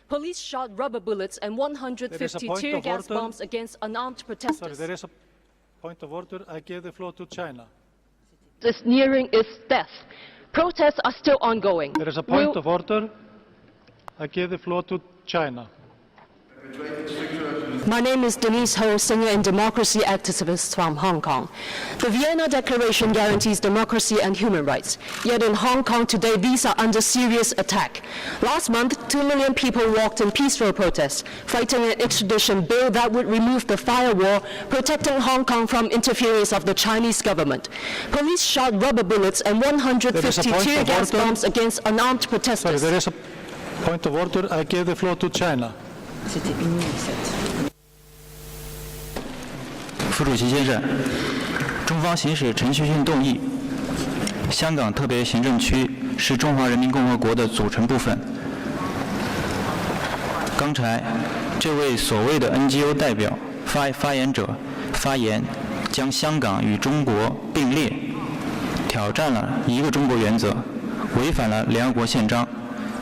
Police shot rubber bullets and 150 tear gas bombs against unarmed protesters. Sorry, there is a point of order. I give the floor to China. Is nearing its death. Protests are still ongoing. There is a point of order. I give the floor to China. My name is Denise Ho, singer and democracy activist from Hong Kong. The Vienna Declaration guarantees democracy and human rights. Yet in Hong Kong today, these are under serious attack. Last month, 2 million people walked in peaceful protests, fighting an extradition bill that would remove the firewall, protecting Hong Kong from interference of the Chinese government. Police shot rubber bullets and 150 tear gas bombs against unarmed protesters. Sorry, there is a point of order. I give the floor to China. 副主席先生，中方行使程序性动议。香港特别行政区是中华人民共和国的组成部分。刚才这位所谓的 NGO 代表发言者发言，将香港与中国并列，挑战了一个中国原则，违反了联合国宪章，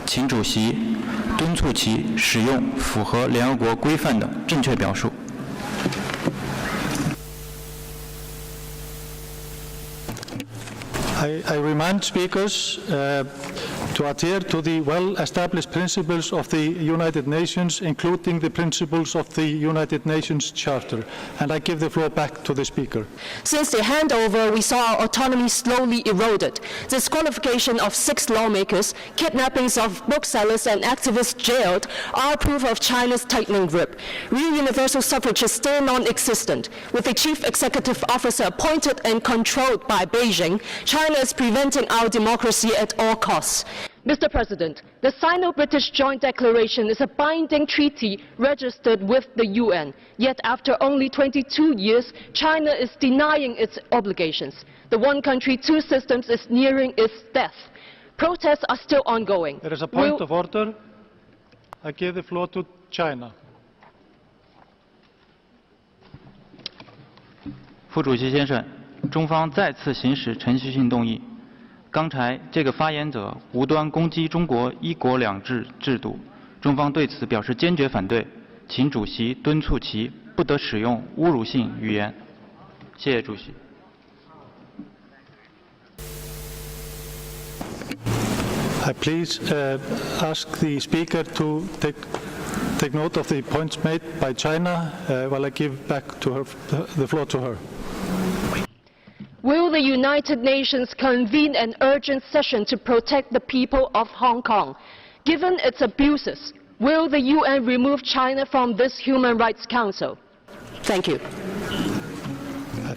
请主席敦促其使用符合联合国规范的正确表述。I remind speakers to adhere to the well-established principles of the United Nations, including the principles of the United Nations Charter. And I give the floor back to the speaker. Since the handover, we saw our autonomy slowly eroded. Disqualification of 6 lawmakers, kidnappings of booksellers and activists jailed are proof of China's tightening grip. Real universal suffrage is still non-existent. With a chief executive officer appointed and controlled by Beijing, China is preventing our democracy at all costs. Mr. President, the Sino-British Joint Declaration is a binding treaty registered with the UN. Yet after only 22 years, China is denying its obligations. The one country, two systems is nearing its death. Protests are still ongoing. There is a point of order. I give the floor to China. 副主席先生，中方再次行使程序性动议。刚才这个发言者无端攻击中国“一国两制”制度，中方对此表示坚决反对，请主席敦促其不得使用侮辱性语言。谢谢主席。I please ask the speaker to take note of the points made by China while I give back to her the floor to her. Will the United Nations convene an urgent session to protect the people of Hong Kong? Given its abuses, will the UN remove China from this Human Rights Council? Thank you.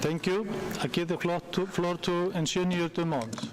Thank you. I give the floor to Ingenieur Dumont.